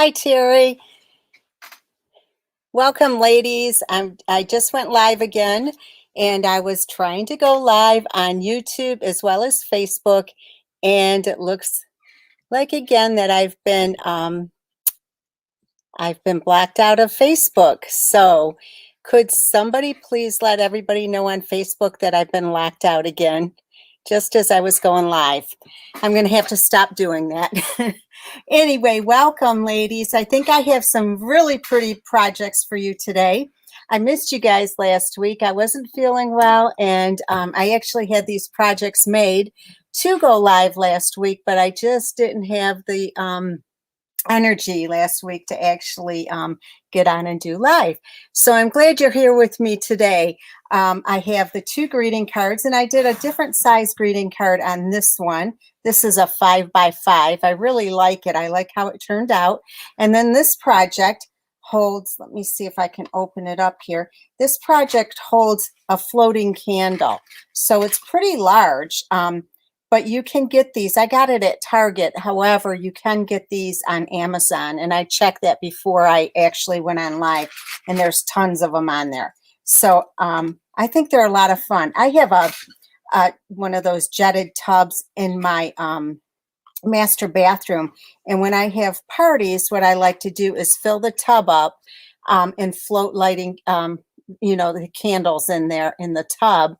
Hi, Terry. Welcome, ladies. I just went live again, and I was trying to go live on YouTube as well as Facebook, and it looks like again that I've been blocked out of Facebook. So, could somebody please let everybody know on Facebook that I've been locked out again, just as I was going live? I'm going to have to stop doing that. Anyway, welcome, ladies. I think I have some really pretty projects for you today. I missed you guys last week. I wasn't feeling well, and I actually had these projects made to go live last week, but I just didn't have the energy last week to actually get on and do live. So I'm glad you're here with me today. I have the two greeting cards, and I did a different size greeting card on this one. This is a 5x5. I really like it. I like how it turned out. And then this project holds, let me see if I can open it up here. This project holds a floating candle. So it's pretty large. But you can get these. I got it at Target. However, you can get these on Amazon. And I checked that before I actually went on live. And there's tons of them on there. So I think they're a lot of fun. I have one of those jetted tubs in my master bathroom. And when I have parties, what I like to do is fill the tub up and float lighting, the candles in there in the tub.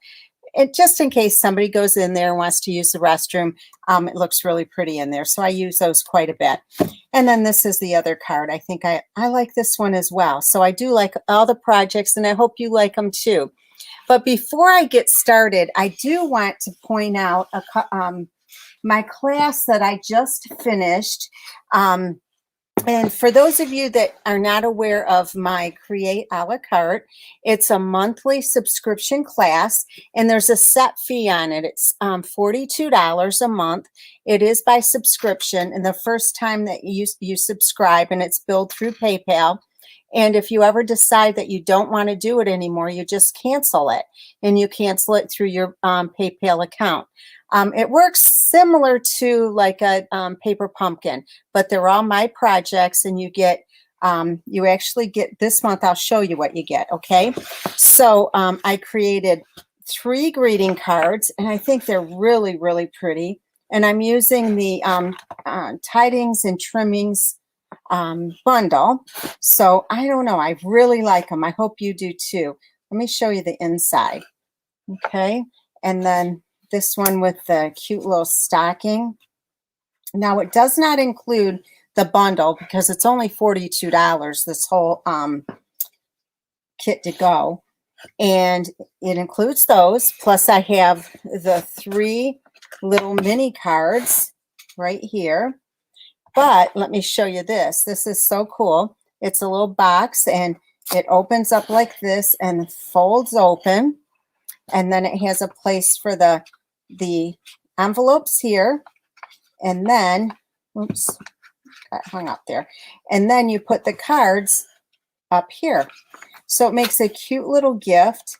And just in case somebody goes in there and wants to use the restroom, it looks really pretty in there. So I use those quite a bit. And then this is the other card. I think I like this one as well. So I do like all the projects, and I hope you like them too. But before I get started, I do want to point out my class that I just finished. And for those of you that are not aware of my Create a la carte, it's a monthly subscription class, and there's a set fee on it. It's $42 a month. It is by subscription, and the first time that you subscribe, and it's billed through PayPal. And if you ever decide that you don't want to do it anymore, you just cancel it, and you cancel it through your PayPal account. It works similar to like a paper pumpkin, but they're all my projects, and you get, you actually get, this month I'll show you what you get, okay? So I created 3 greeting cards, and I think they're really, really pretty. And I'm using the Tidings and Trimmings bundle. So I don't know, I really like them. I hope you do too. Let me show you the inside, okay? And then this one with the cute little stocking. Now it does not include the bundle because it's only $42, this whole kit to go. And it includes those. Plus I have the 3 little mini cards right here. But let me show you this. This is so cool. It's a little box, and it opens up like this and folds open. And then it has a place for the envelopes here, and then, oops, got hung up there. And then you put the cards up here. So it makes a cute little gift.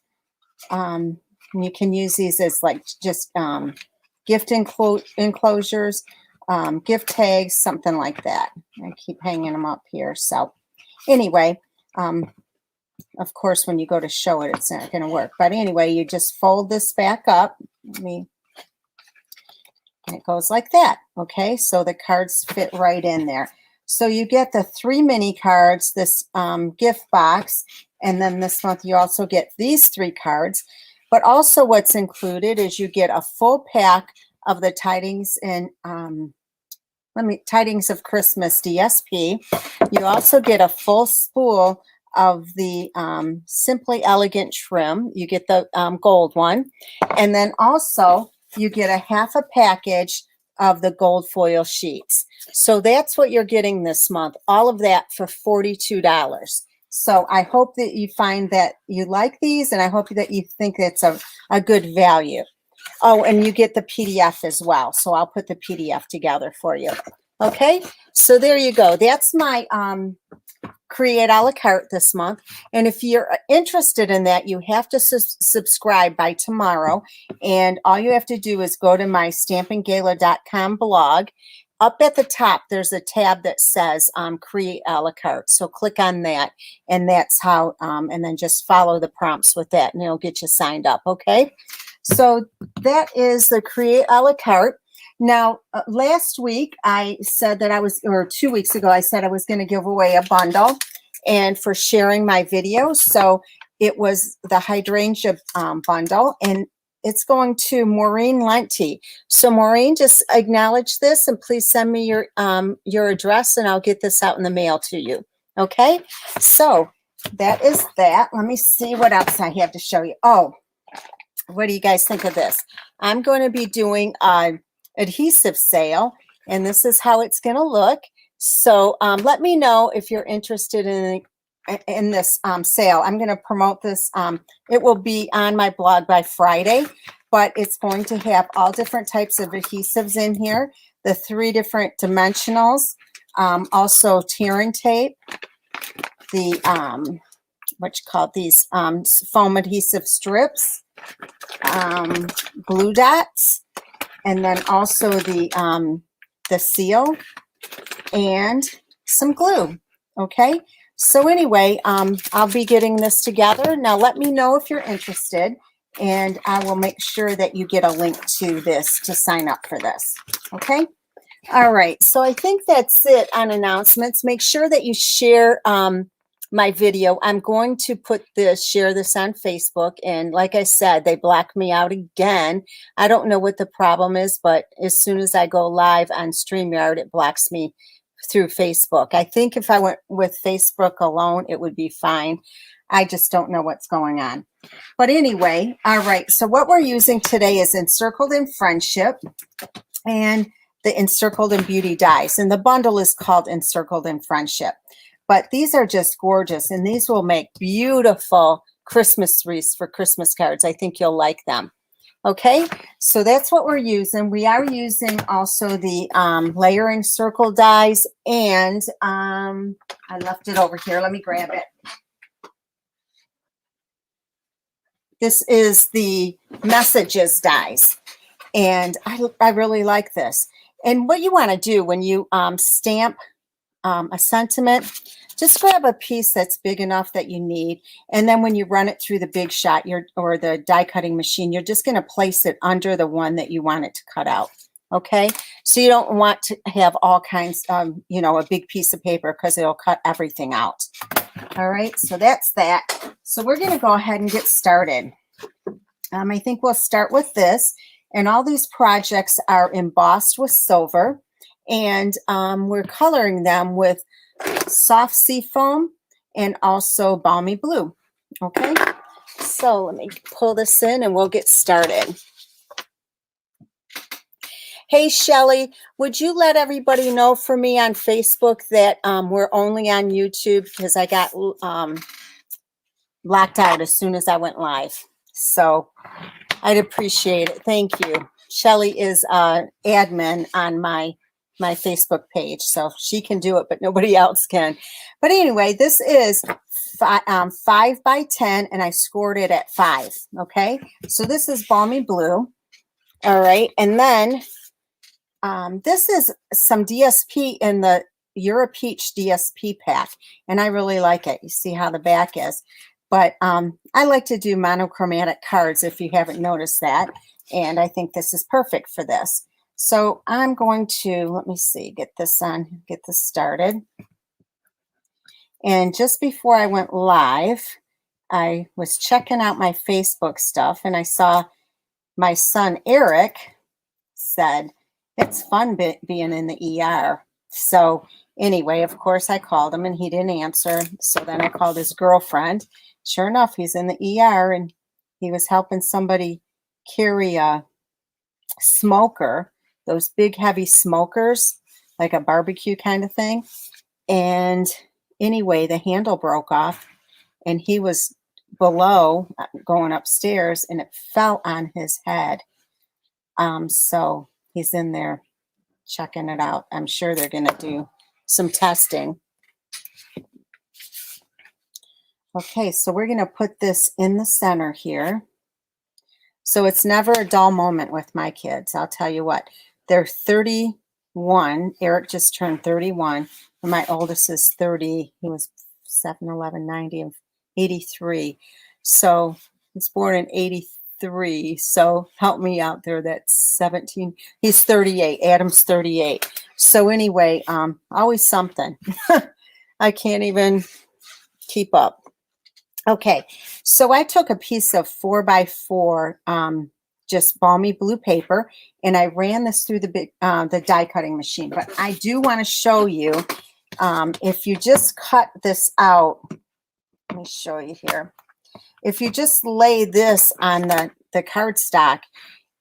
You can use these as like just gift enclosures, gift tags, something like that. I keep hanging them up here. So anyway, of course, when you go to show it, it's not going to work. But anyway, you just fold this back up. And it goes like that, okay? So the cards fit right in there. So you get the 3 mini cards, this gift box, and then this month you also get these 3 cards. But also what's included is you get a full pack of the Tidings and Tidings of Christmas DSP. You also get a full spool of the Simply Elegant trim. You get the gold one, and then also you get a half a package of the gold foil sheets. So that's what you're getting this month, all of that for $42. So I hope that you find that you like these, and I hope that you think it's a good value. Oh, and you get the PDF as well. So I'll put the PDF together for you. Okay, so there you go. That's my Create a la carte this month. And if you're interested in that, you have to subscribe by tomorrow. And all you have to do is go to my stampinggala.com blog, up at the top, there's a tab that says Create a la carte. So click on that, and that's how, and then just follow the prompts with that, and it'll get you signed up, okay? So that is the Create a la carte. Now, last week I said that or 2 weeks ago, I said I was going to give away a bundle and for sharing my videos. So it was the Hydrangea Bundle, and it's going to Maureen Lenti. So Maureen, just acknowledge this and please send me your address, and I'll get this out in the mail to you. Okay, so that is that. Let me see what else I have to show you. Oh, what do you guys think of this? I'm going to be doing an adhesive sale, and this is how it's going to look. So let me know if you're interested in this sale. I'm going to promote this. It will be on my blog by Friday, but it's going to have all different types of adhesives in here, the 3 different dimensionals, also tearing tape, the these foam adhesive strips, glue dots, and then also the seal and some glue. Okay, so anyway, I'll be getting this together. Now let me know if you're interested, and I will make sure that you get a link to this to sign up for this. Okay, all right, so I think that's it on announcements. Make sure that you share my video. I'm going to share this on Facebook, and like I said, they blocked me out again. I don't know what the problem is, but as soon as I go live on StreamYard, it blocks me through Facebook. I think if I went with Facebook alone, it would be fine. I just don't know what's going on. But anyway, all right, so what we're using today is Encircled in Friendship and the Encircled in Beauty dies, and the bundle is called Encircled in Friendship. But these are just gorgeous, and these will make beautiful Christmas wreaths for Christmas cards. I think you'll like them. Okay, so that's what we're using. We are using also the layering circle dies, and I left it over here. Let me grab it. This is the messages dies, and I really like this. And what you want to do when you stamp a sentiment, just grab a piece that's big enough that you need, and then when you run it through the Big Shot or the die cutting machine, you're just going to place it under the one that you want it to cut out. Okay, so you don't want to have all kinds of, a big piece of paper, because it'll cut everything out. All right, so that's that. So we're going to go ahead and get started. I think we'll start with this, and all these projects are embossed with silver, and we're coloring them with soft sea foam and also balmy blue. Okay, so let me pull this in and we'll get started. Hey Shelly, would you let everybody know for me on Facebook that we're only on YouTube, because I got locked out as soon as I went live. So I'd appreciate it. Thank you. Shelly is admin on my Facebook page, so she can do it, but nobody else can. But anyway, this is 5 by 10, and I scored it at 5. Okay, so this is balmy blue. All right, and then this is some DSP in the Euro Peach DSP pack, and I really like it. You see how the back is, but I like to do monochromatic cards, if you haven't noticed that, and I think this is perfect for this. So I'm going to, let me see, get this started. And just before I went live, I was checking out my Facebook stuff, and I saw my son Eric said, it's fun being in the ER. So anyway, of course, I called him, and he didn't answer. So then I called his girlfriend. Sure enough, he's in the ER, and he was helping somebody carry a smoker, those big heavy smokers, like a barbecue kind of thing. And anyway, the handle broke off, and he was below going upstairs, and it fell on his head. So he's in there checking it out. I'm sure they're going to do some testing. Okay, so we're going to put this in the center here. So it's never a dull moment with my kids. I'll tell you what, they're 31 31. Eric just turned 31. And my oldest is 30. He was 7, 11, 90, and 83. So he's born in 83. So help me out there. That's 17. He's 38. Adam's 38. So anyway, always something. I can't even keep up. Okay, so I took a piece of 4x4 just balmy blue paper, and I ran this through the die cutting machine. But I do want to show you, if you just cut this out, let me show you here. If you just lay this on the cardstock,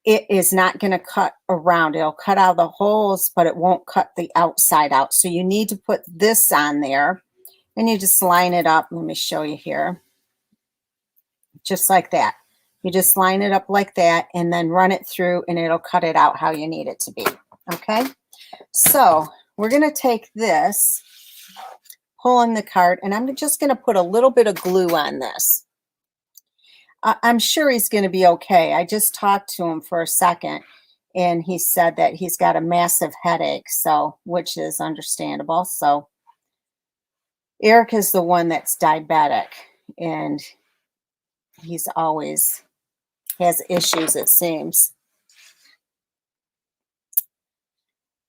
it is not going to cut around. It'll cut out the holes, but it won't cut the outside out. So you need to put this on there, and you just line it up. Let me show you here. Just like that. You just line it up like that and then run it through, and it'll cut it out how you need it to be. Okay, so we're going to take this, pull in the card, and I'm just going to put a little bit of glue on this. I'm sure he's going to be okay. I just talked to him for a second, and he said that he's got a massive headache, so which is understandable. So Eric is the one that's diabetic, and he's always has issues, it seems.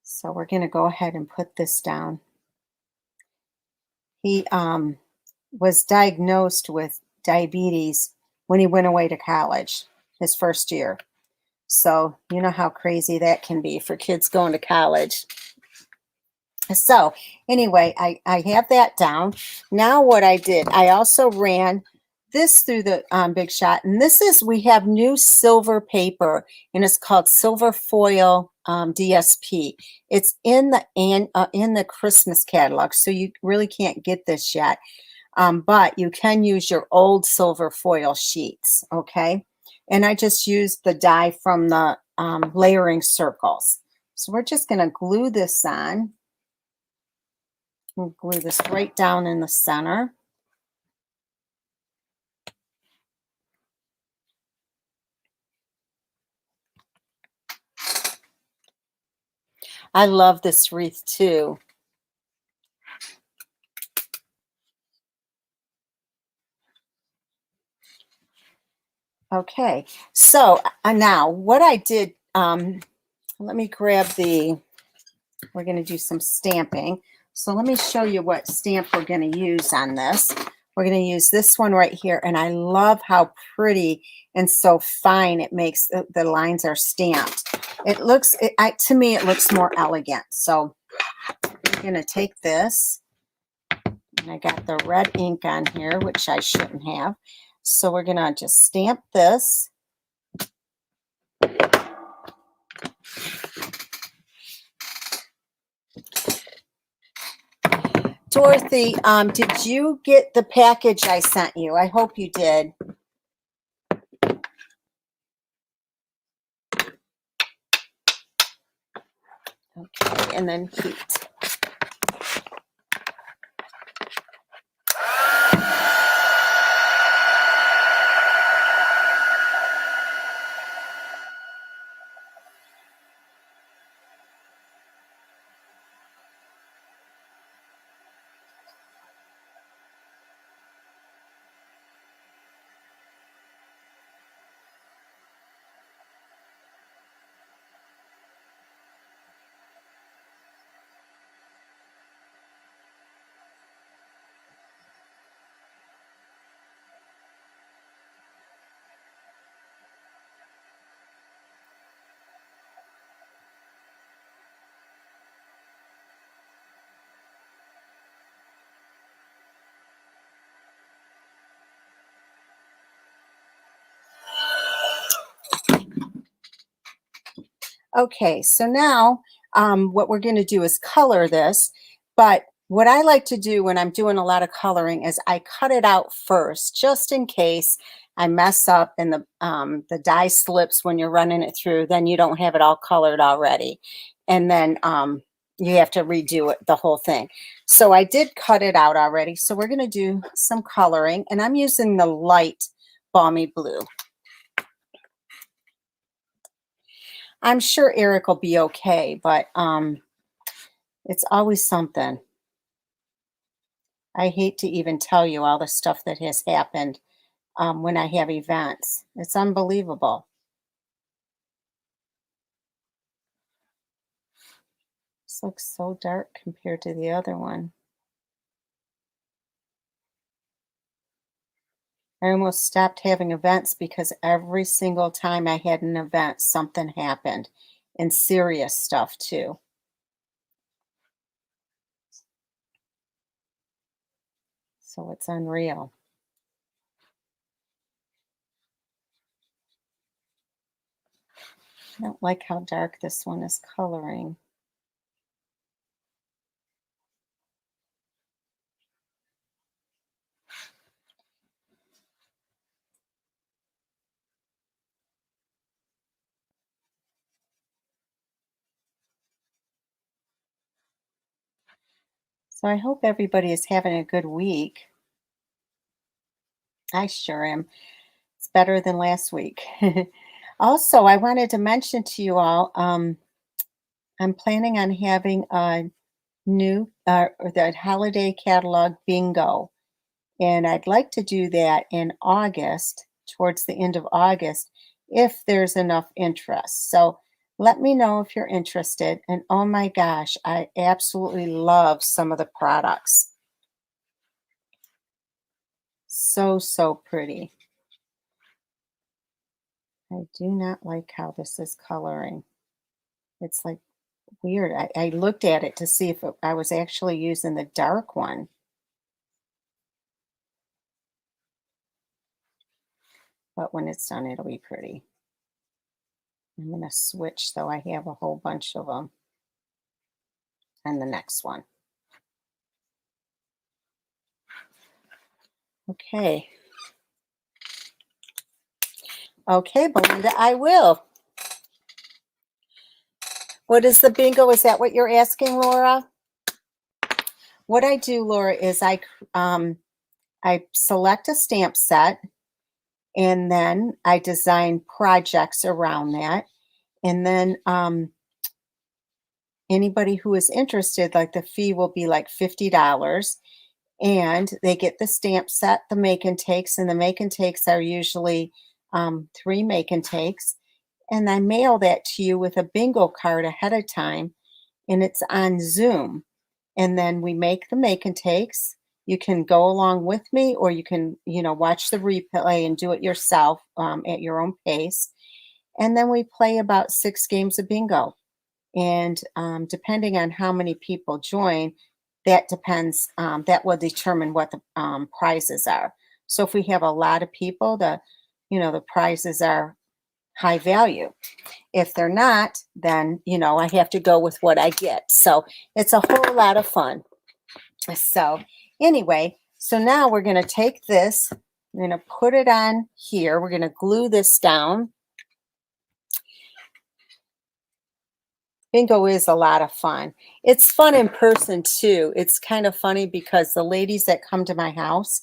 So we're going to go ahead and put this down. He was diagnosed with diabetes when he went away to college, his first year. So you know how crazy that can be for kids going to college. So anyway, I have that down. Now what I did, I also ran this through the Big Shot, and this is, we have new silver paper, and it's called Silver Foil DSP. It's in the Christmas catalog, so you really can't get this yet, but you can use your old silver foil sheets. Okay, and I just used the die from the layering circles. So we're just going to glue this on. We'll glue this right down in the center. I love this wreath too. Okay, so now what I did, let me grab we're going to do some stamping. So let me show you what stamp we're going to use on this. We're going to use this one right here, and I love how pretty and so fine it makes. The lines are stamped. It looks, to me, it looks more elegant. So I'm going to take this, and I got the red ink on here, which I shouldn't have. So we're going to just stamp this. Dorothy, did you get the package I sent you? I hope you did. Okay, and then heat. Okay, so now what we're going to do is color this, but what I like to do when I'm doing a lot of coloring is I cut it out first, just in case I mess up and the dye slips when you're running it through, then you don't have it all colored already. And then you have to redo it, the whole thing. So I did cut it out already. So we're going to do some coloring, and I'm using the light balmy blue. I'm sure Eric will be okay, but It's always something. I hate to even tell you all the stuff that has happened when I have events. It's unbelievable. This looks so dark compared to the other one. I almost stopped having events because every single time I had an event, something happened, and serious stuff too. So it's unreal. I don't like how dark this one is coloring. So I hope everybody is having a good week. I sure am. It's better than last week. Also, I wanted to mention to you all, I'm planning on having a new or the holiday catalog bingo, and I'd like to do that in August, towards the end of August, if there's enough interest. So let me know if you're interested. And oh my gosh, I absolutely love some of the products. So, so pretty. I do not like how this is coloring. It's like weird. I looked at it to see if I was actually using the dark one. But when it's done, it'll be pretty. I'm going to switch so I have a whole bunch of them. And the next one. Okay. Okay, Belinda, I will. What is the bingo? Is that what you're asking, Laura? What I do, Laura, is I select a stamp set, and then I design projects around that. And then anybody who is interested, like the fee will be like $50. And they get the stamp set, the make and takes, and the make and takes are usually 3 make and takes. And I mail that to you with a bingo card ahead of time, and it's on Zoom. And then we make the make and takes. You can go along with me, or you can, watch the replay and do it yourself at your own pace. And then we play about 6 games of bingo. And depending on how many people join, that depends, that will determine what the prizes are. So if we have a lot of people, the prizes are high value. If they're not, then, I have to go with what I get. So it's a whole lot of fun. So anyway, so now we're going to take this, we're going to put it on here. We're going to glue this down. Bingo is a lot of fun. It's fun in person too. It's kind of funny because the ladies that come to my house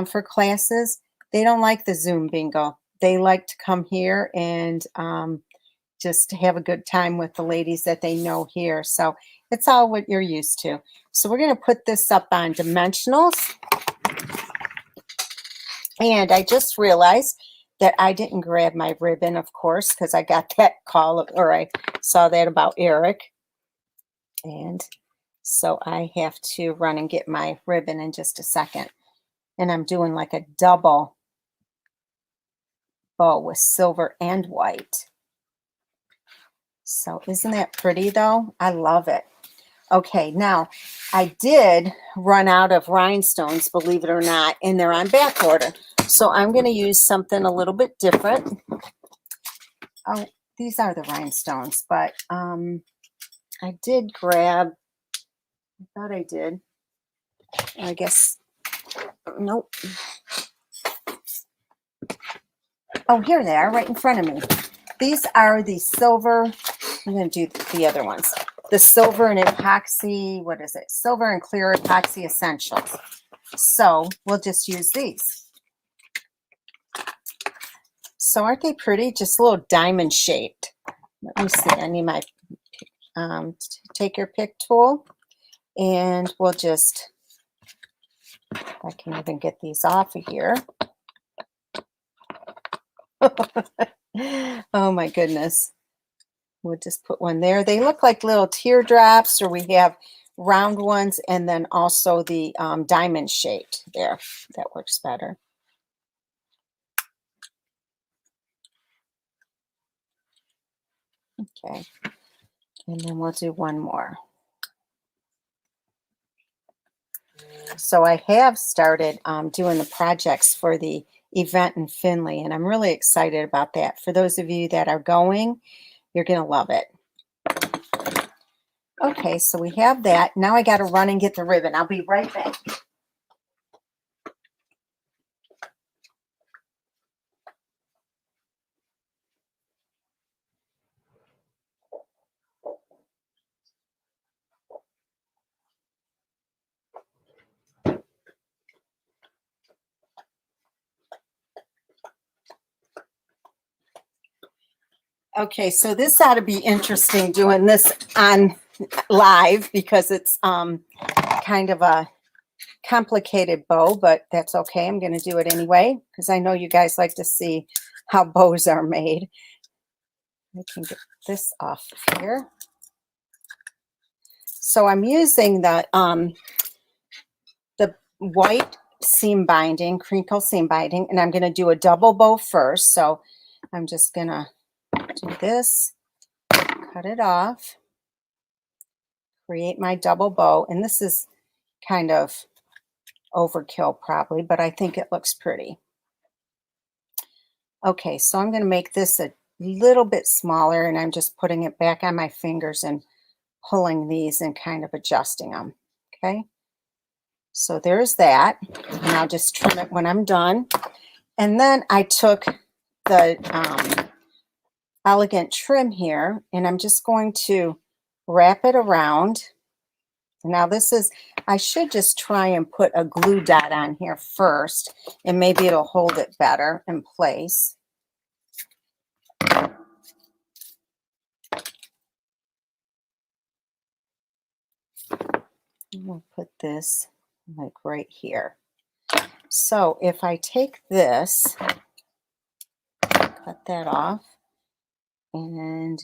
for classes, they don't like the Zoom bingo. They like to come here and just have a good time with the ladies that they know here. So it's all what you're used to. So we're going to put this up on dimensionals. And I just realized that I didn't grab my ribbon, of course, because I got that call, or I saw that about Eric. And so I have to run and get my ribbon in just a second. And I'm doing like a double bow with silver and white. So isn't that pretty though? I love it. Okay, now I did run out of rhinestones, believe it or not, and they're on back order. So I'm going to use something a little bit different. Oh, these are the rhinestones, but I did grab, I thought I did. I guess, nope. Oh, here they are right in front of me. These are the silver, I'm going to do the other ones. The silver and epoxy, what is it? Silver and clear epoxy essentials. So we'll just use these. So aren't they pretty? Just a little diamond shaped. Let me see. I need my take your pick tool. And we'll just, I can even get these off of here. Oh my goodness. We'll just put one there. They look like little teardrops, or we have round ones, and then also the diamond shaped there. That works better. Okay. And then we'll do one more. So I have started doing the projects for the event in Findlay, and I'm really excited about that. For those of you that are going, you're going to love it. Okay, so we have that. Now I got to run and get the ribbon. I'll be right back. Okay, so this ought to be interesting doing this on live, because it's kind of a complicated bow, but that's okay. I'm going to do it anyway because I know you guys like to see how bows are made. I can get this off of here. So I'm using the white seam binding, crinkle seam binding, and I'm going to do a double bow first. So I'm just going to do this, cut it off, create my double bow, and this is kind of overkill probably, but I think it looks pretty. Okay, so I'm going to make this a little bit smaller, and I'm just putting it back on my fingers and pulling these and kind of adjusting them. Okay, so there's that, and I'll just trim it when I'm done. And then I took the elegant trim here, and I'm just going to wrap it around. Now this is, I should just try and put a glue dot on here first, and maybe it'll hold it better in place. We'll put this like right here. So if I take this, cut that off, and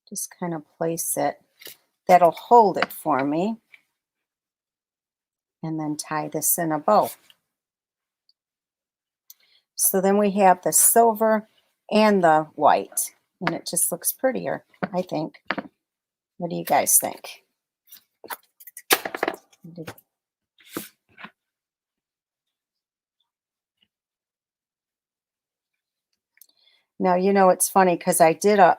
just kind of place it, that'll hold it for me, and then tie this in a bow. So then we have the silver and the white, and it just looks prettier, I think. What do you guys think? Now, you know, it's funny because I did a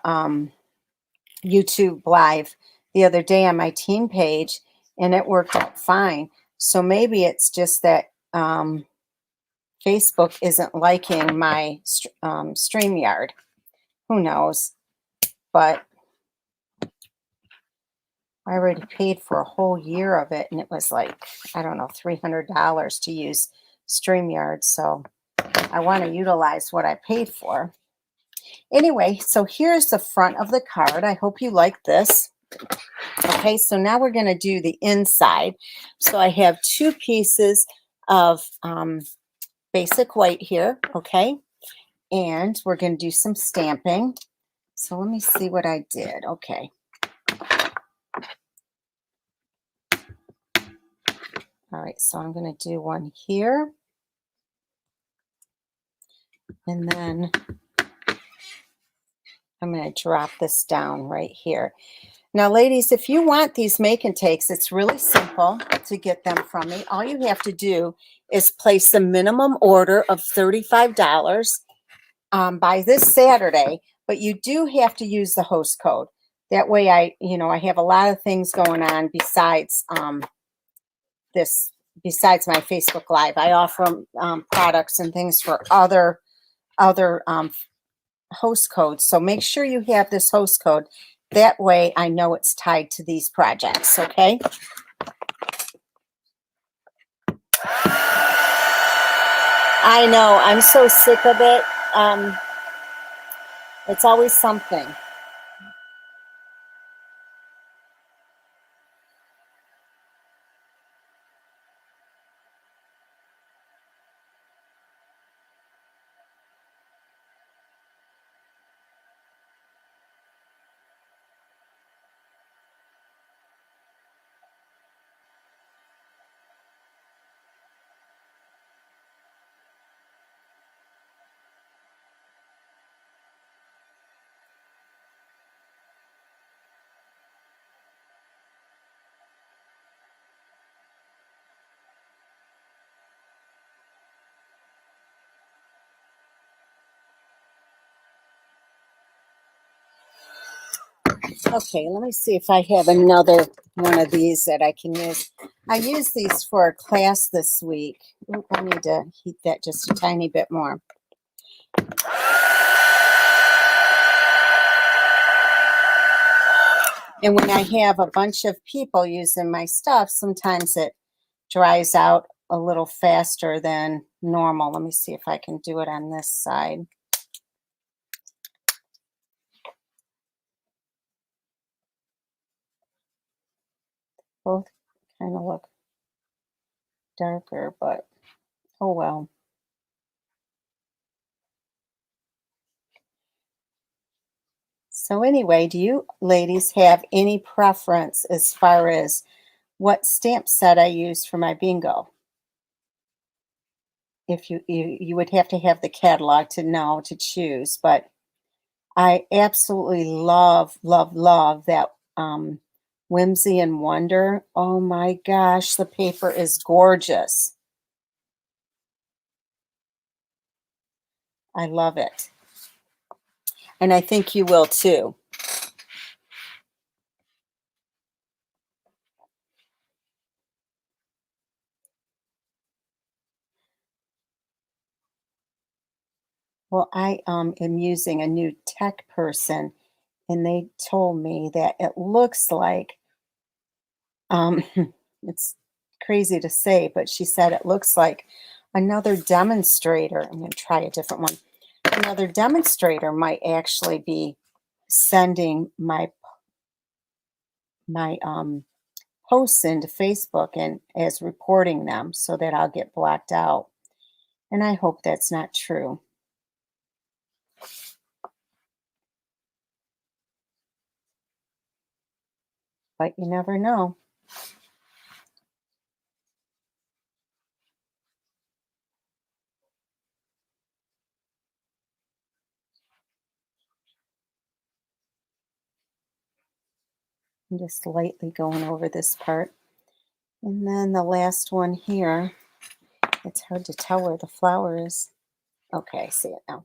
YouTube live the other day on my team page, and it worked out fine. So maybe it's just that Facebook isn't liking my StreamYard. Who knows? But I already paid for a whole year of it, and it was like, I don't know, $300 to use StreamYard. So I want to utilize what I paid for. Anyway, so here's the front of the card. I hope you like this. Okay, so now we're going to do the inside. So I have two pieces of basic white here, okay? And we're going to do some stamping. So let me see what I did. Okay. All right, so I'm going to do one here. And then I'm going to drop this down right here. Now, ladies, if you want these make and takes, it's really simple to get them from me. All you have to do is place a minimum order of $35 by this Saturday, but you do have to use the host code. That way I have a lot of things going on besides besides my Facebook Live. I offer products and things for other host codes. So make sure you have this host code. That way I know it's tied to these projects, okay? I know, I'm so sick of it. It's always something. Okay, let me see if I have another one of these that I can use. I used these for a class this week. Oop, I need to heat that just a tiny bit more. And when I have a bunch of people using my stuff, sometimes it dries out a little faster than normal. Let me see if I can do it on this side. Both kind of look darker, but oh well. So anyway, do you ladies have any preference as far as what stamp set I use for my bingo? If you would have to have the catalog to know to choose, but I absolutely love that Whimsy and Wonder. Oh my gosh, the paper is gorgeous. I love it. And I think you will too. Well, I am using a new tech person, and they told me that it looks like, um, it's crazy to say, but she said it looks like another demonstrator. I'm going to try a different one. Another demonstrator might actually be sending my posts into Facebook and as reporting them so that I'll get blocked out. And I hope that's not true. But you never know. I'm just lightly going over this part. And then the last one here, it's hard to tell where the flower is. Okay, I see it now.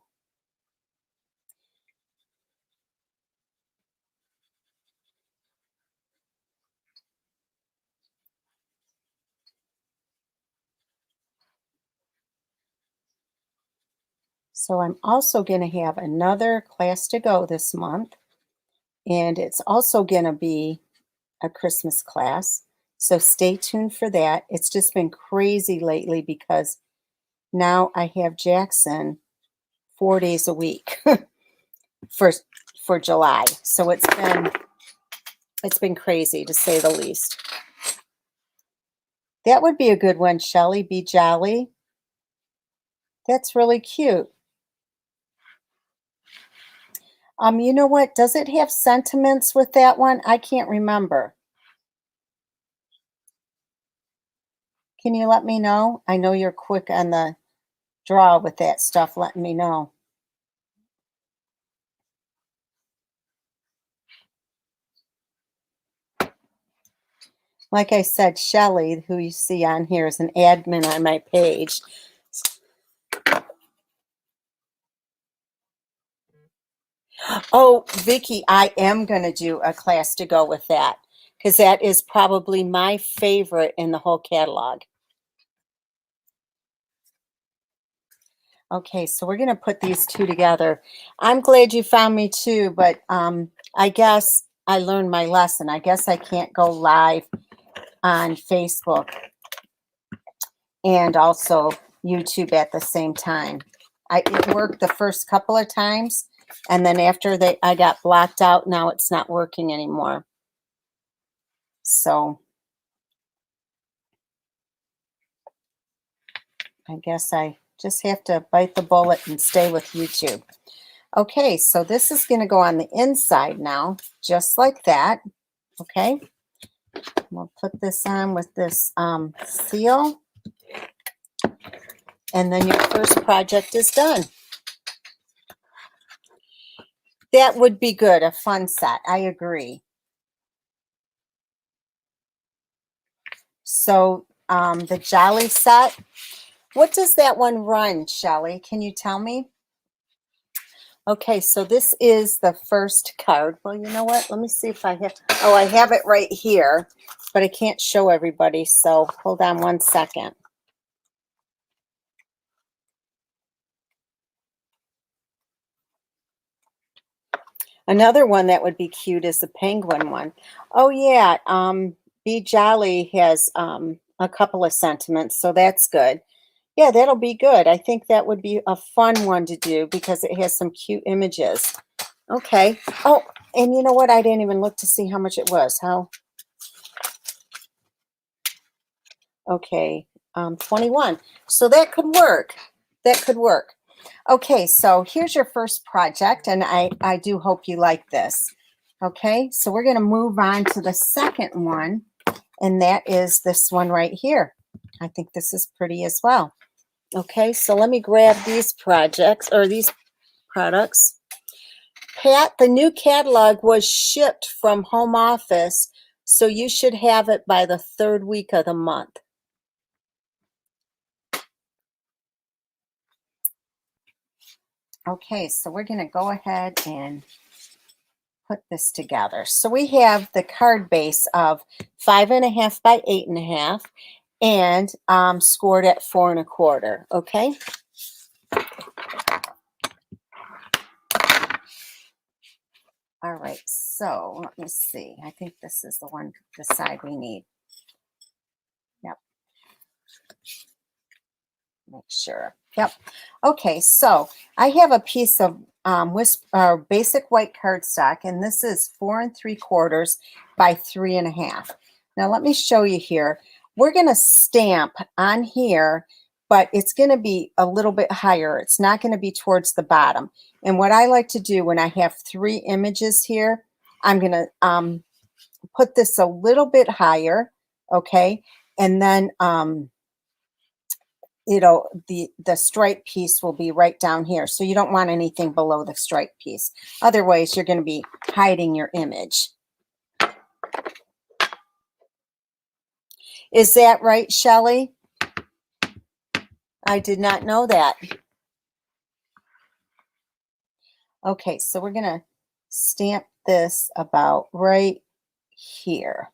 So I'm also going to have another class to go this month. And it's also going to be a Christmas class. So stay tuned for that. It's just been crazy lately because now I have Jackson 4 days a week for July. So it's been crazy to say the least. That would be a good one, Shelley. Be jolly. That's really cute. You know what? Does it have sentiments with that one? I can't remember. Can you let me know? I know you're quick on the draw with that stuff. Letting me know. Like I said, Shelley, who you see on here, is an admin on my page. Oh, Vicky, I am going to do a class to go with that because that is probably my favorite in the whole catalog. Okay, so we're going to put these two together. I'm glad you found me too, but I guess I learned my lesson. I guess I can't go live on Facebook and also YouTube at the same time. It worked the first couple of times, and then after I got blocked out, now it's not working anymore. So I guess I just have to bite the bullet and stay with YouTube. Okay, so this is going to go on the inside now, just like that. Okay, we'll put this on with this seal, and then your first project is done. That would be good, a fun set. I agree. So the Jolly set, what does that one run, Shelley? Can you tell me? Okay, so this is the first card. Well, you know what? Let me see if I have, oh, I have it right here, but I can't show everybody, so hold on one second. Another one that would be cute is the penguin one. Oh yeah, Be Jolly has a couple of sentiments, so that's good. Yeah, that'll be good. I think that would be a fun one to do because it has some cute images. Okay. Oh, and you know what? I didn't even look to see how much it was. How? Okay, 21. So that could work. That could work. Okay, so here's your first project, and I do hope you like this. Okay, so we're going to move on to the second one, and that is this one right here. I think this is pretty as well. Okay, so let me grab these projects, or these products. Pat, the new catalog was shipped from home office, so you should have it by the 3rd week of the month. Okay, so we're going to go ahead and put this together. So we have the card base of 5.5 by 8.5 and scored at 4 1/4. Okay. All right, so let me see. I think this is the one, the side we need. Yep. Make sure. Yep. Okay, so I have a piece of basic white cardstock, and this is 4 3/4 by 3.5. Now let me show you here. We're going to stamp on here, but it's going to be a little bit higher. It's not going to be towards the bottom. And what I like to do when I have 3 images here, I'm going to put this a little bit higher, okay, and then you know, the stripe piece will be right down here. So you don't want anything below the stripe piece. Otherwise, you're going to be hiding your image. Is that right, Shelley? I did not know that. Okay, so we're going to stamp this about right here.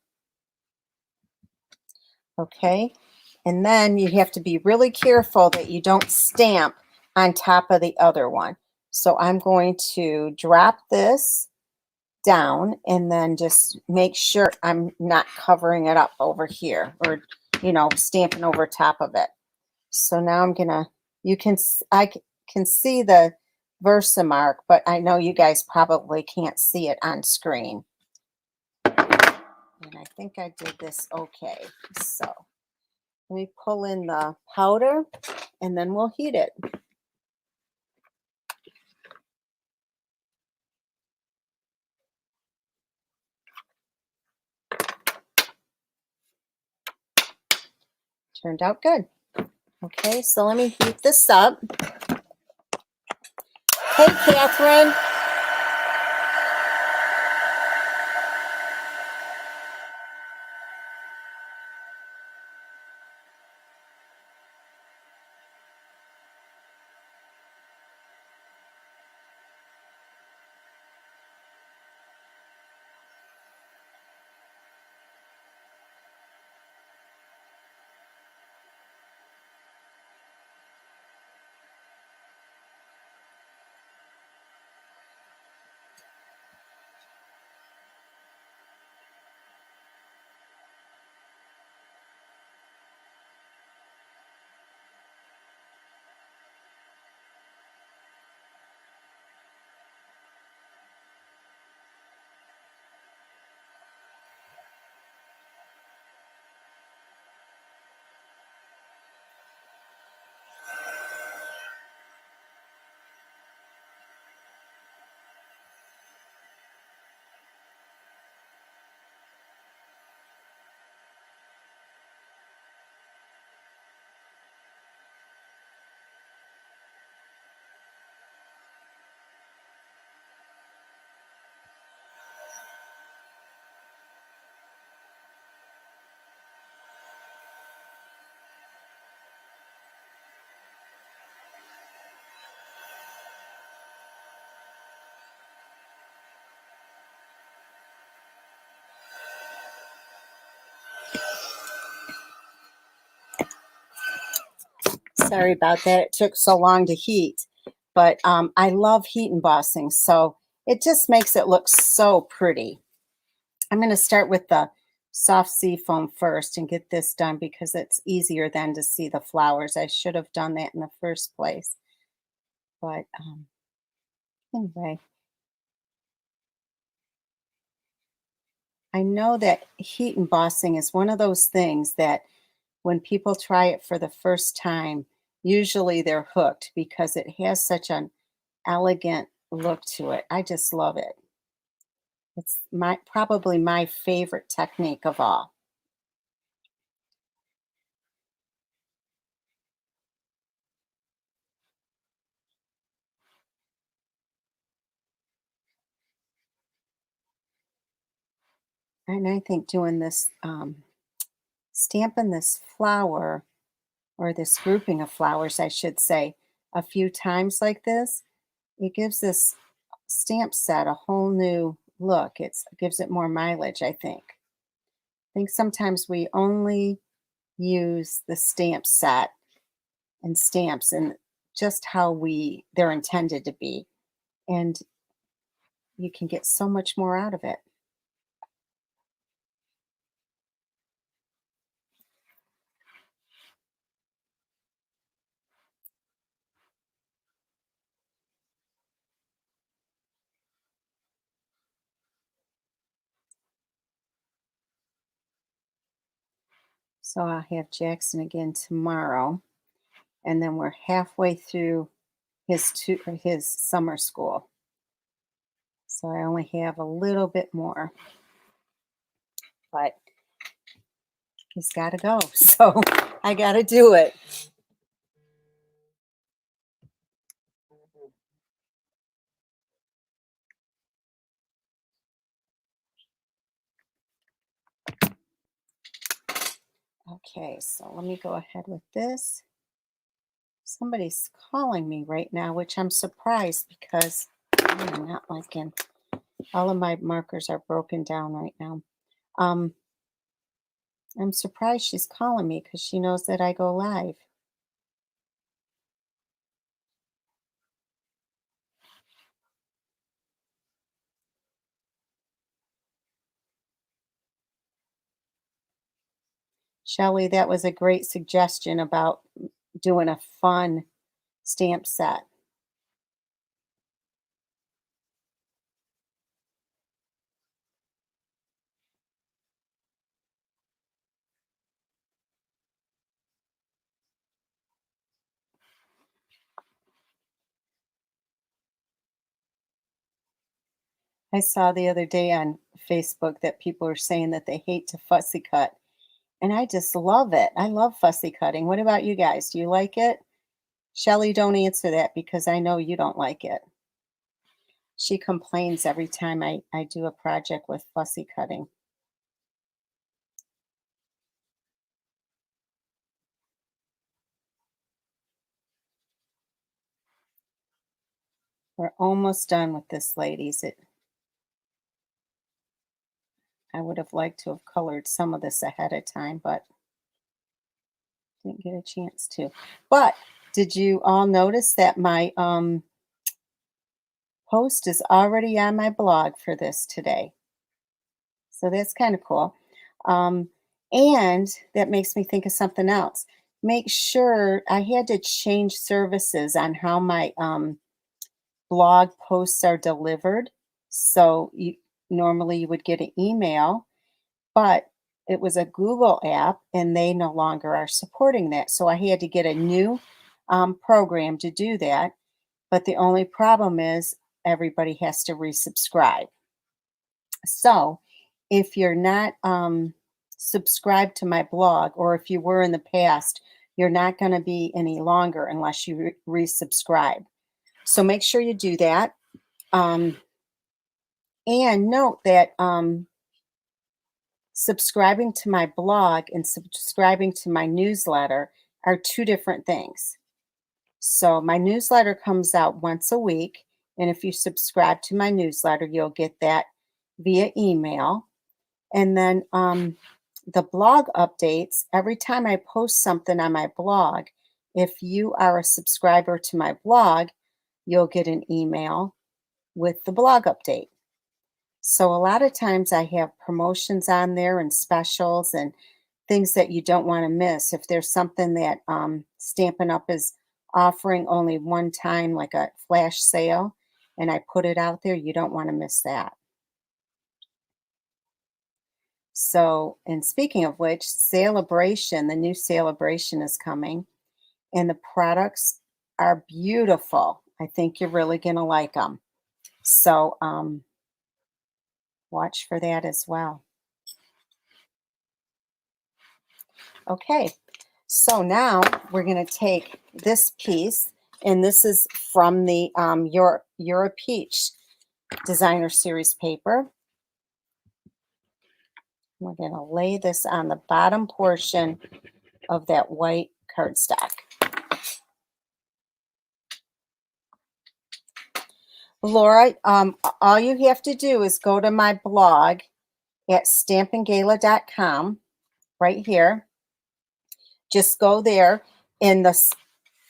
Okay, and then you have to be really careful that you don't stamp on top of the other one. So I'm going to drop this down and then just make sure I'm not covering it up over here or, you know, stamping over top of it. So now I'm gonna, I can see the Versamark, but I know you guys probably can't see it on screen. And I think I did this okay. So let me pull in the powder and then we'll heat it. Turned out good. Okay, so let me heat this up. Hey, Catherine. Sorry about that. It took so long to heat. But I love heat embossing, so it just makes it look so pretty. I'm going to start with the soft sea foam first and get this done because it's easier then to see the flowers. I should have done that in the first place. But anyway, I know that heat embossing is one of those things that when people try it for the first time, usually they're hooked because it has such an elegant look to it. I just love it. It's probably my favorite technique of all. And I think doing this, stamping this flower or this grouping of flowers, I should say, a few times like this, it gives this stamp set a whole new look. It gives it more mileage, I think. I think sometimes we only use the stamp set and stamps and just how they're intended to be. And you can get so much more out of it. So I'll have Jackson again tomorrow, and then we're halfway through his summer school. So I only have a little bit more, but he's got to go. So I got to do it. Okay, so let me go ahead with this. Somebody's calling me right now, which I'm surprised because I'm not liking. All of my markers are broken down right now. Um, I'm surprised she's calling me because she knows that I go live. Shelley, that was a great suggestion about doing a fun stamp set. I saw the other day on Facebook that people are saying that they hate to fussy cut, and I just love it. I love fussy cutting. What about you guys? Do you like it? Shelley, don't answer that because I know you don't like it. She complains every time I do a project with fussy cutting. We're almost done with this, ladies. I would have liked to have colored some of this ahead of time, but didn't get a chance to. But did you all notice that my post is already on my blog for this today? So that's kind of cool. Um, and that makes me think of something else. Make sure I had to change services on how my blog posts are delivered. So normally you would get an email, but it was a Google app and they no longer are supporting that. So I had to get a new program to do that. But the only problem is everybody has to resubscribe. So if you're not subscribed to my blog, or if you were in the past, you're not going to be any longer unless you resubscribe. So make sure you do that. Um, and note that subscribing to my blog and subscribing to my newsletter are two different things. So my newsletter comes out once a week. And if you subscribe to my newsletter, you'll get that via email. And then the blog updates, every time I post something on my blog, if you are a subscriber to my blog, you'll get an email with the blog update. So a lot of times I have promotions on there and specials and things that you don't want to miss. If there's something that Stampin' Up! Is offering only one time, like a flash sale, and I put it out there, you don't want to miss that. So, and speaking of which, Celebration, the new Celebration is coming, and the products are beautiful. I think you're really going to like them. So, watch for that as well. Okay, so now we're going to take this piece, and this is from the You're a Peach Designer Series paper. We're going to lay this on the bottom portion of that white cardstock. Laura, all you have to do is go to my blog at stampinggala.com right here. Just go there, and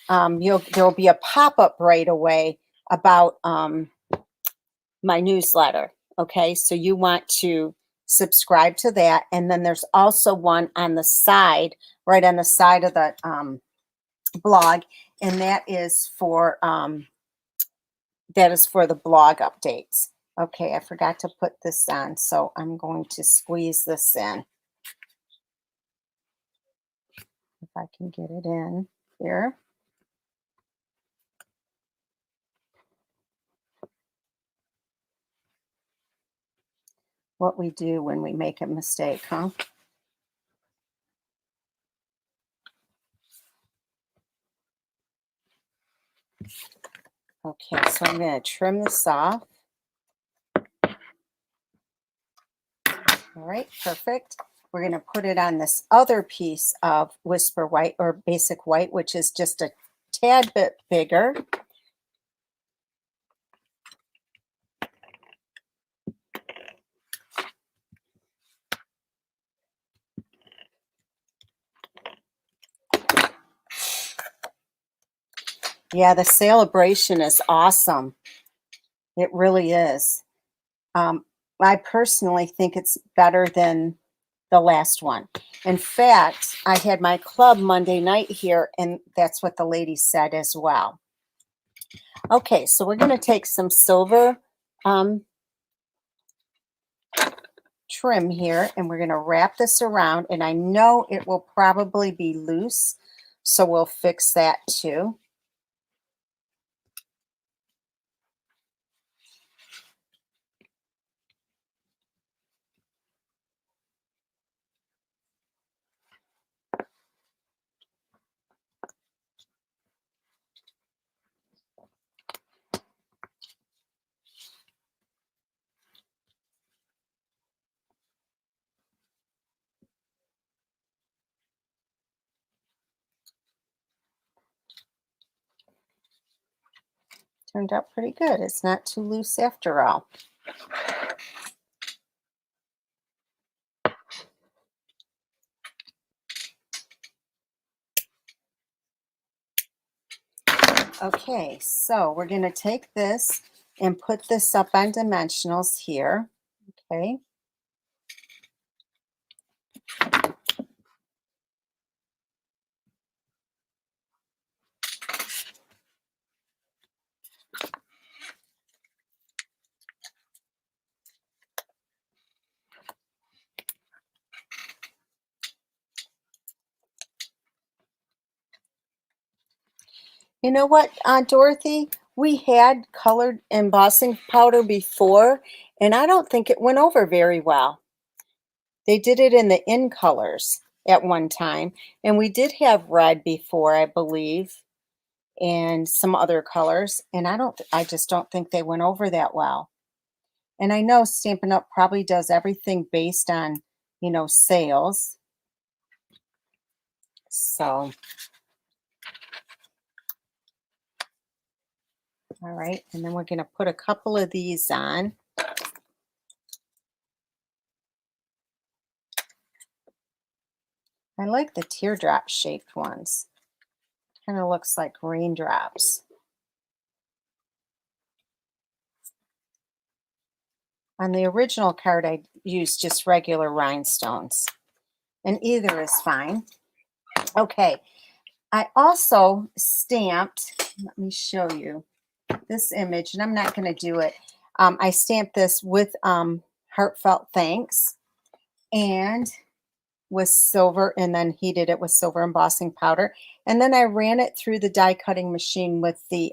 there'll be a pop-up right away about my newsletter. Okay, so you want to subscribe to that, and then there's also one on the side, right on the side of the blog, and that is for the blog updates. Okay, I forgot to put this on, so I'm going to squeeze this in. If I can get it in here. What we do when we make a mistake, huh? Okay, so I'm going to trim this off. All right, perfect. We're going to put it on this other piece of Whisper White or Basic White, which is just a tad bit bigger. Yeah, the Celebration is awesome. It really is. I personally think it's better than the last one. In fact, I had my club Monday night here, and that's what the lady said as well. Okay, so we're going to take some silver trim here, and we're going to wrap this around, and I know it will probably be loose, so we'll fix that too. Turned out pretty good. It's not too loose after all. Okay, so we're going to take this and put this up on dimensionals here. Okay. You know what, Dorothy? We had colored embossing powder before, and I don't think it went over very well. They did it in the in colors at one time, and we did have red before, I believe, and some other colors, and I just don't think they went over that well. And I know Stampin' Up! Probably does everything based on, sales. So, all right, and then we're going to put a couple of these on. I like the teardrop shaped ones. Kind of looks like raindrops. On the original card, I used just regular rhinestones, and either is fine. Okay, I also stamped, let me show you this image, and I'm not going to do it. I stamped this with heartfelt thanks and with silver, and then heated it with silver embossing powder. And then I ran it through the die cutting machine with the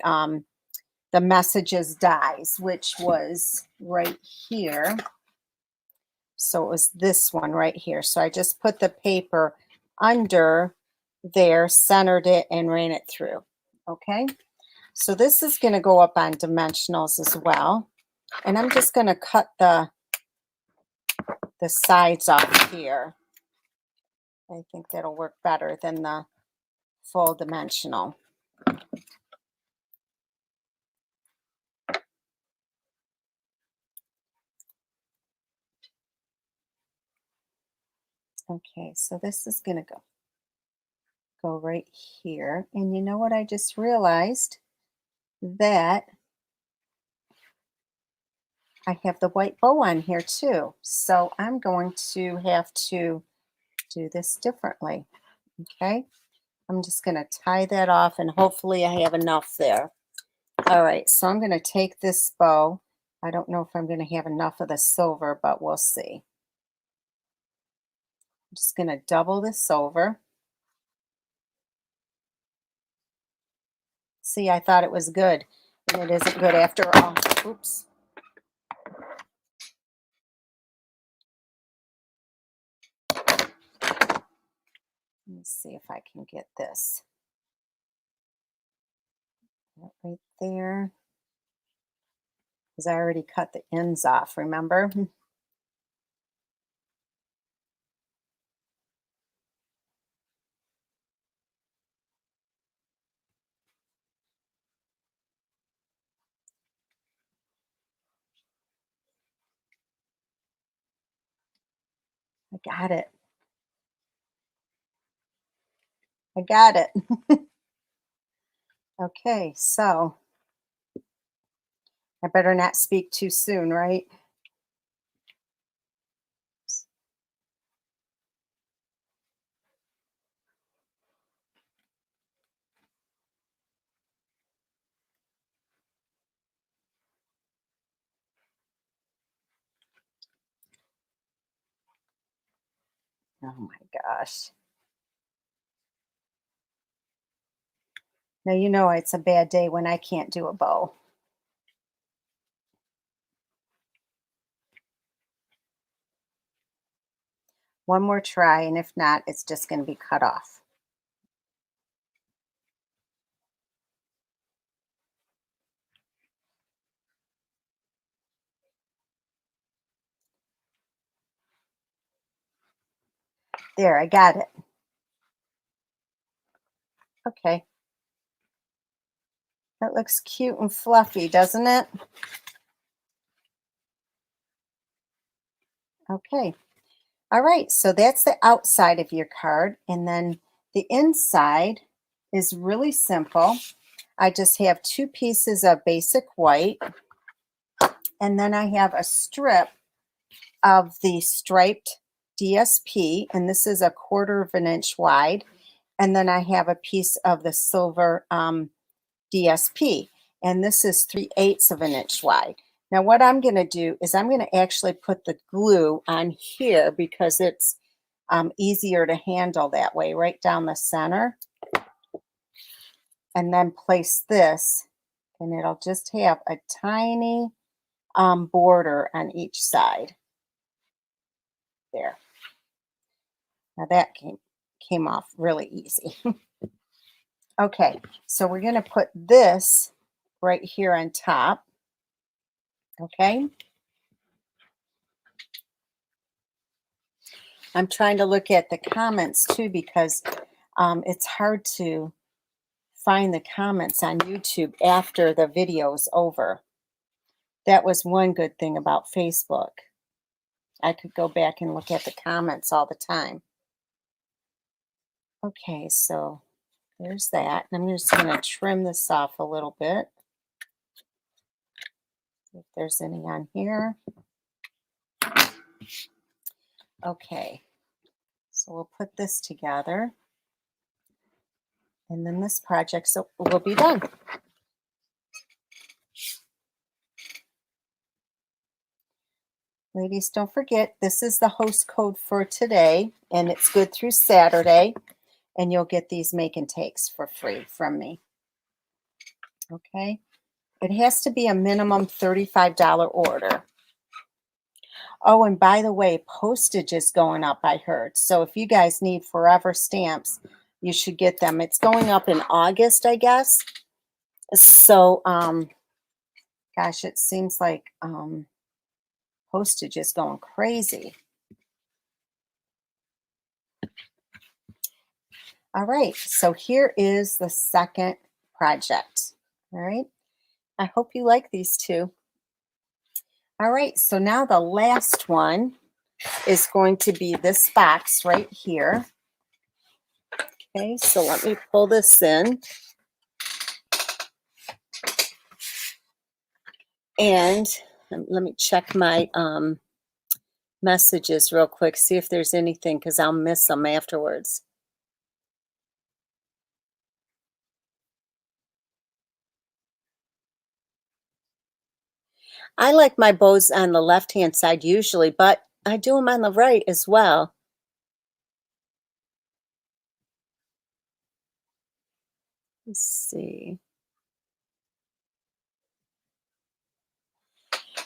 messages dies, which was right here. So it was this one right here. So I just put the paper under there, centered it, and ran it through. Okay. So this is going to go up on dimensionals as well. And I'm just going to cut the sides off here. I think that'll work better than the full dimensional. Okay, so this is going to go right here. And you know what? I just realized that I have the white bow on here too. So I'm going to have to do this differently. Okay, I'm just going to tie that off, and hopefully I have enough there. All right, so I'm going to take this bow. I don't know if I'm going to have enough of the silver, but we'll see. I'm just going to double this over. See, I thought it was good, and it isn't good after all. Oops. Let me see if I can get this right there, because I already cut the ends off, remember? I got it. I got it. Okay, so I better not speak too soon, right? Oh my gosh. Now you know it's a bad day when I can't do a bow. One more try, and if not, it's just going to be cut off. There, I got it. Okay. That looks cute and fluffy, doesn't it? Okay. All right, so that's the outside of your card. And then the inside is really simple. I just have 2 pieces of basic white. And then I have a strip of the striped DSP. And this is 1/4 of an inch wide. And then I have a piece of the silver DSP. And this is 3/8 of an inch wide. Now what I'm going to do is I'm going to actually put the glue on here because it's easier to handle that way, right down the center. And then place this, and it'll just have a tiny border on each side. There. Now that came off really easy. Okay, so we're going to put this right here on top. Okay. I'm trying to look at the comments too because it's hard to find the comments on YouTube after the video's over. That was one good thing about Facebook. I could go back and look at the comments all the time. Okay, so there's that. And I'm just going to trim this off a little bit. If there's any on here. Okay, so we'll put this together. And then this project will be done. Ladies, don't forget, this is the host code for today, and it's good through Saturday, and you'll get these make and takes for free from me. Okay? It has to be a minimum $35 order. Oh, and by the way, postage is going up, I heard. So if you guys need forever stamps, you should get them. It's going up in August, I guess. So, gosh, it seems like postage is going crazy. All right, so here is the second project. All right, I hope you like these two. All right, so now the last one is going to be this box right here. Okay, so let me pull this in. And let me check my messages real quick, see if there's anything, because I'll miss them afterwards. I like my bows on the left-hand side usually, but I do them on the right as well. Let's see.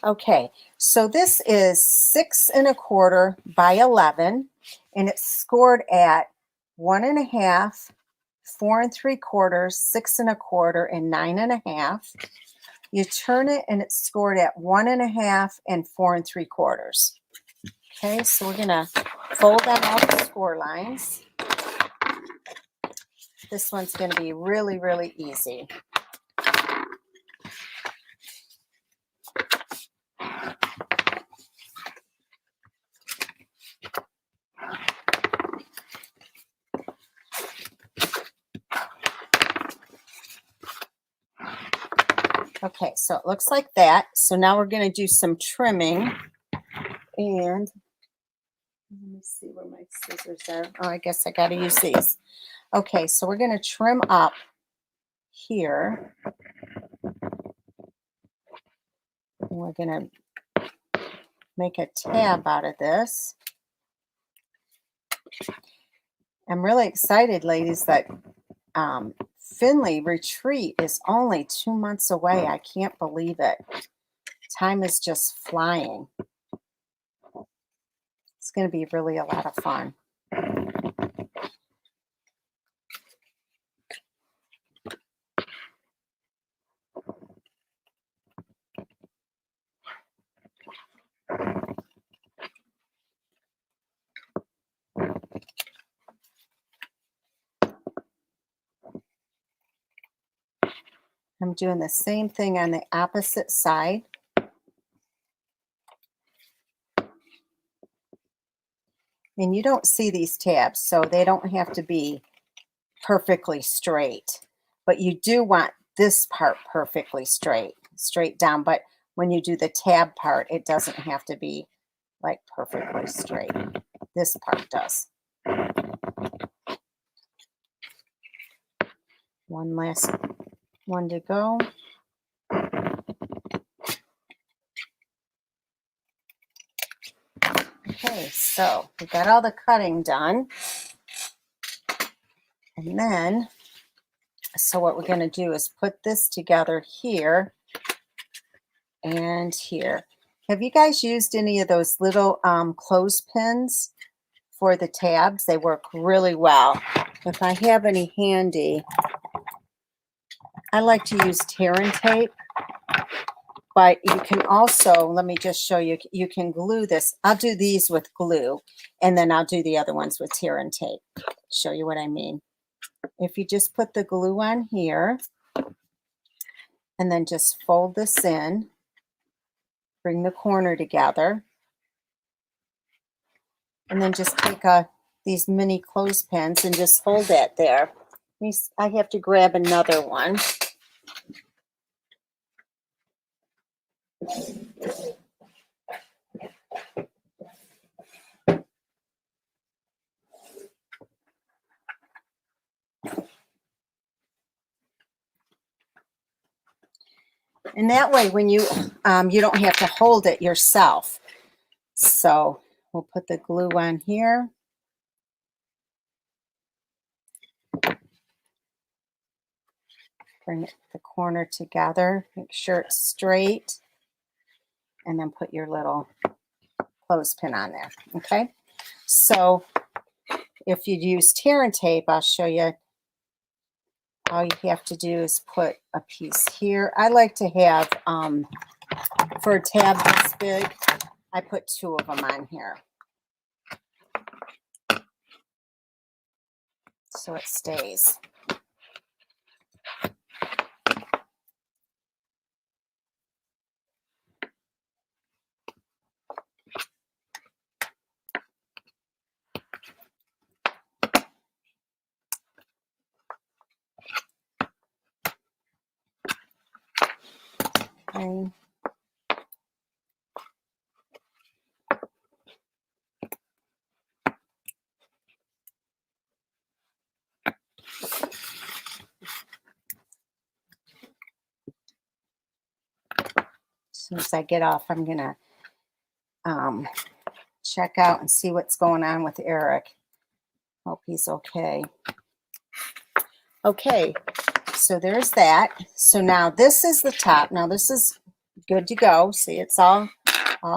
Okay, so this is 6 1/4 by 11, and it's scored at 1 1/2, 4 3/4, 6 1/4, and 9 1/2. You turn it, and it's scored at 1 1/2 and 4 3/4. Okay, so we're gonna fold out all the score lines. This one's gonna be really, really easy. Okay, so it looks like that. So now we're going to do some trimming. And let me see where my scissors are. Oh, I guess I got to use these. Okay, so we're going to trim up here. And we're going to make a tab out of this. I'm really excited, ladies, that Finley Retreat is only 2 months away. I can't believe it. Time is just flying. It's going to be really a lot of fun. I'm doing the same thing on the opposite side. And you don't see these tabs, so they don't have to be perfectly straight. But you do want this part perfectly straight down. But when you do the tab part, it doesn't have to be like perfectly straight. This part does. One last one to go. Okay, so we got all the cutting done. And then, so what we're going to do is put this together here and here. Have you guys used any of those little clothespins for the tabs? They work really well. If I have any handy, I like to use tear and tape. But you can also, let me just show you, you can glue this. I'll do these with glue, and then I'll do the other ones with tear and tape. Show you what I mean. If you just put the glue on here, and then just fold this in, bring the corner together, and then just take these mini clothespins and just hold that there. I have to grab another one. And that way, when you don't have to hold it yourself. So we'll put the glue on here. Bring the corner together. Make sure it's straight. And then put your little clothespin on there. Okay. So if you use tear and tape, I'll show you. All you have to do is put a piece here. I like to have, for a tab this big, I put 2 of them on here. So it stays. Okay. As soon as I get off, I'm going to check out and see what's going on with Eric. Hope he's okay. Okay, so there's that. So now this is the top. Now this is good to go. See, it's all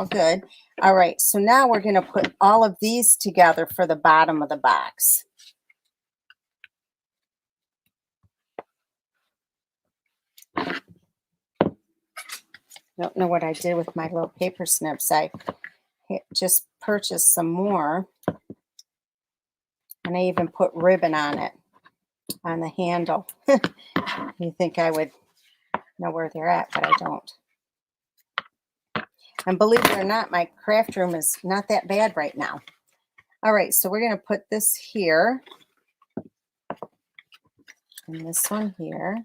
good. All right, so now we're going to put all of these together for the bottom of the box. Don't know what I did with my little paper snips. I just purchased some more, and I even put ribbon on it, on the handle. You think I would know where they're at, but I don't. And believe it or not, my craft room is not that bad right now. All right, so we're going to put this here, and this one here.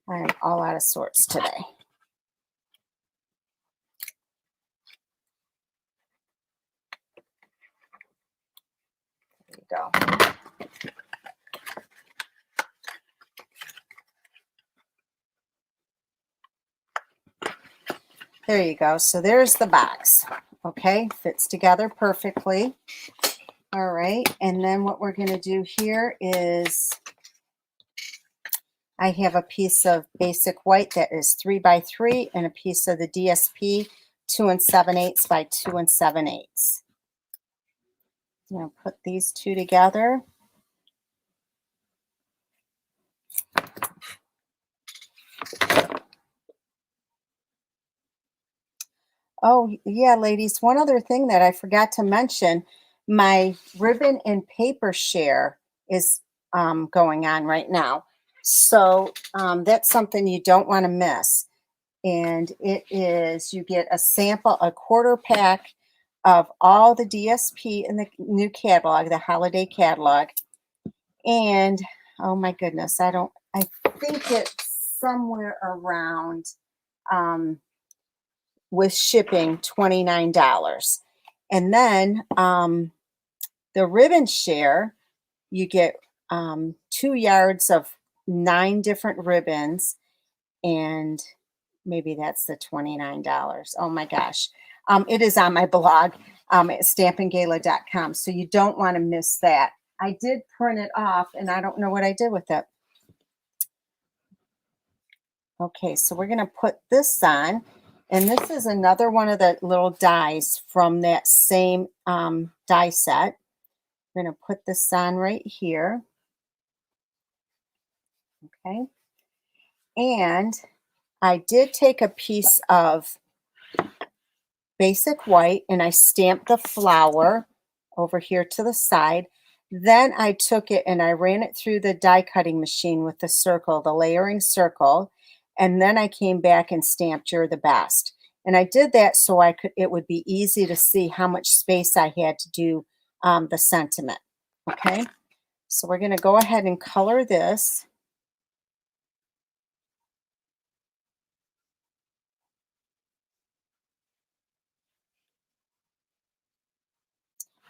I'm all out of sorts today. There you go. There you go. So there's the box. Okay, fits together perfectly. All right, and then what we're going to do here is I have a piece of basic white that is 3 by 3 and a piece of the DSP 2 7/8 by 2 7/8. I'm going to put these 2 together. Oh, yeah, ladies, one other thing that I forgot to mention, my ribbon and paper share is going on right now. So that's something you don't want to miss. And it is, you get a sample, a quarter pack of all the DSP in the new catalog, the holiday catalog. And, oh my goodness, I think it's somewhere around, with shipping, $29. And then the ribbon share, you get 2 yards of 9 different ribbons, and maybe that's the $29. Oh my gosh. It is on my blog at stampinggala.com, so you don't want to miss that. I did print it off, and I don't know what I did with it. Okay, so we're going to put this on. And this is another one of the little dies from that same die set. We're going to put this on right here. Okay. And I did take a piece of basic white and I stamped the flower over here to the side. Then I took it and I ran it through the die cutting machine with the circle, the layering circle, and then I came back and stamped "You're the best." And I did that so it would be easy to see how much space I had to do the sentiment. Okay, so we're going to go ahead and color this.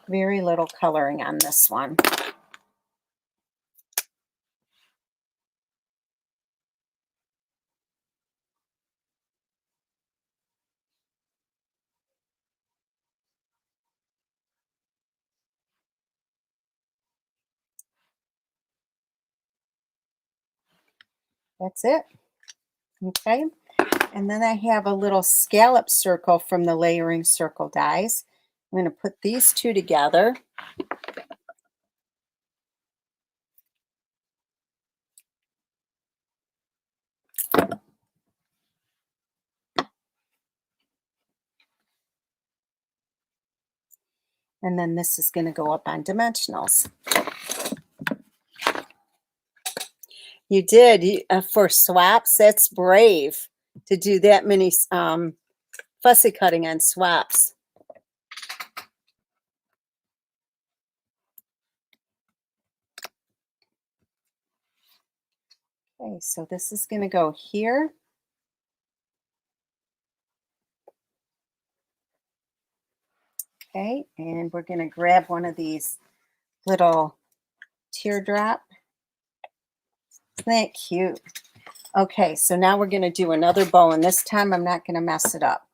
Very little coloring on this one. That's it. Okay. And then I have a little scallop circle from the layering circle dies. I'm going to put these two together. And then this is going to go up on dimensionals. You did. For swaps, that's brave to do that many fussy cutting on swaps. Okay, so this is going to go here. Okay, and we're going to grab one of these little teardrop. Isn't that cute? Okay, so now we're going to do another bow, and this time I'm not going to mess it up.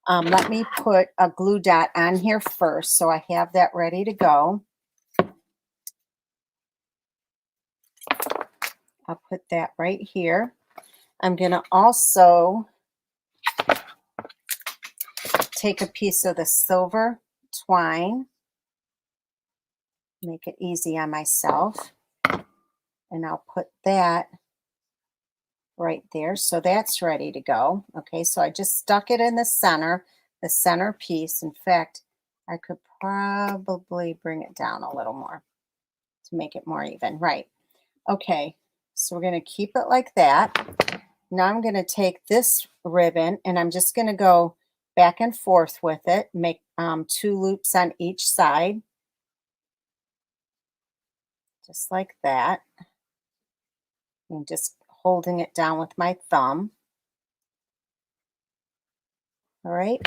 Let me put a glue dot on here first, so I have that ready to go. I'll put that right here. I'm going to also take a piece of the silver twine, make it easy on myself, and I'll put that right there. So that's ready to go. Okay, so I just stuck it in the center piece. In fact, I could probably bring it down a little more to make it more even. Right. Okay, so we're going to keep it like that. Now I'm going to take this ribbon and I'm just going to go back and forth with it, make 2 loops on each side, just like that. And just holding it down with my thumb. All right,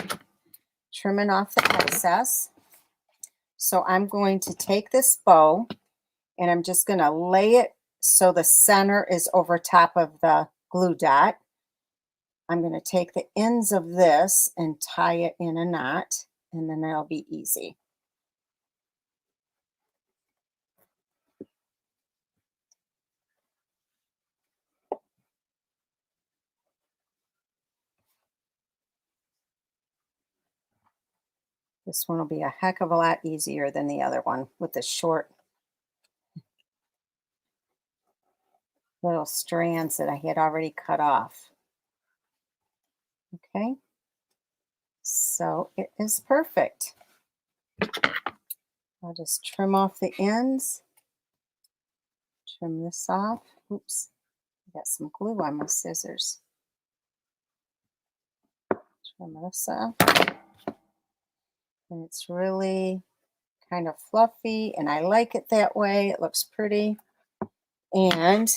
trimming off the excess. So I'm going to take this bow and I'm just going to lay it so the center is over top of the glue dot. I'm going to take the ends of this and tie it in a knot, and then that'll be easy. This one will be a heck of a lot easier than the other one with the short little strands that I had already cut off. Okay, so it is perfect. I'll just trim off the ends, trim this off. Oops, I got some glue on my scissors. Trim this off. And it's really kind of fluffy, and I like it that way. It looks pretty. And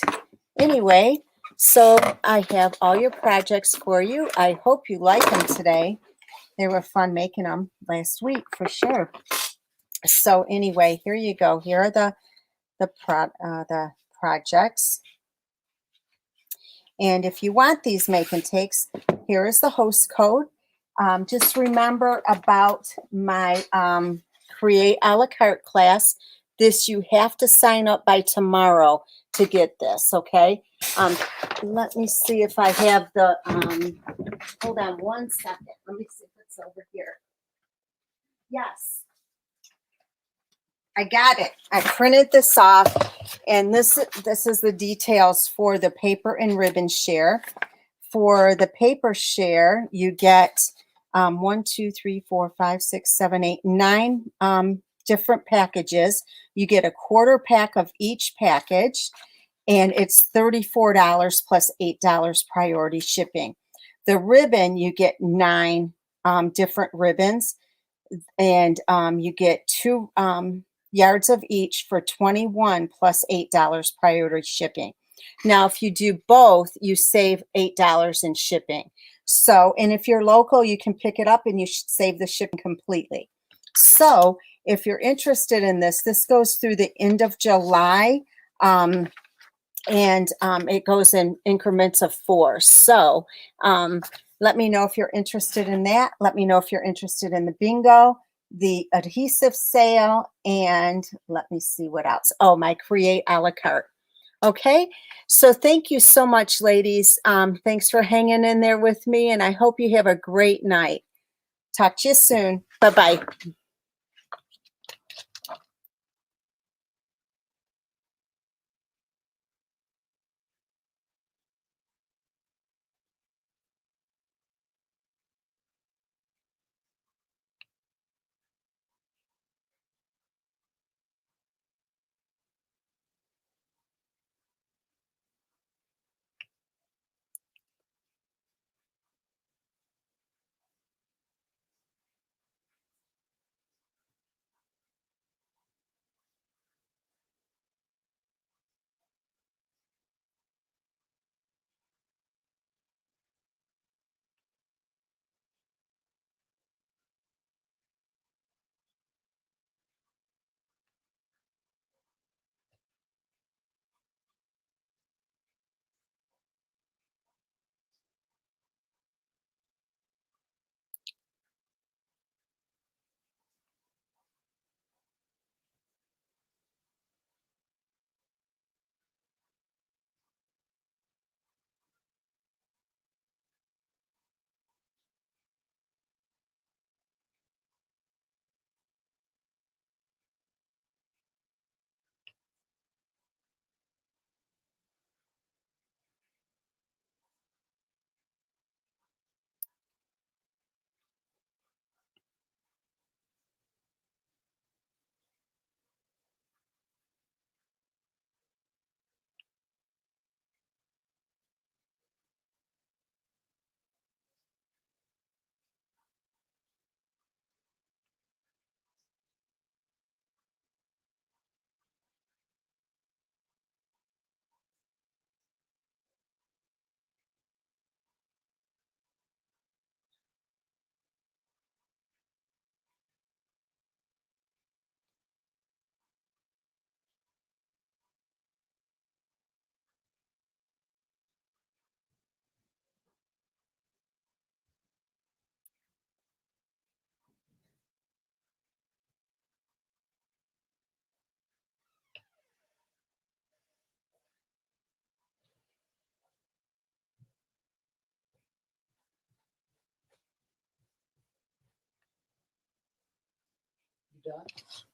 anyway, so I have all your projects for you. I hope you like them today. They were fun making them last week for sure. So anyway, here you go. Here are the projects. And if you want these make and takes, here is the host code. Just remember about my Create a la carte class. This you have to sign up by tomorrow to get this, okay? Let me see if I have the, hold on one second. Let me see if it's over here. Yes. I got it. I printed this off, and this is the details for the paper and ribbon share. For the paper share, you get 1, 2, 3, 4, 5, 6, 7, 8, 9 different packages. You get a quarter pack of each package, and it's $34 plus $8 priority shipping. The ribbon, you get 9 different ribbons, and you get 2 yards of each for 21 plus $8 priority shipping. Now, if you do both, you save $8 in shipping. So, and if you're local, you can pick it up and you should save the shipping completely. So, if you're interested in this, this goes through the end of July. And it goes in increments of 4. So let me know if you're interested in that. Let me know if you're interested in the bingo, the adhesive sale, and let me see what else. Oh, my create a la carte. Okay, so thank you so much, ladies. Thanks for hanging in there with me, and I hope you have a great night. Talk to you soon. Bye-bye. You done?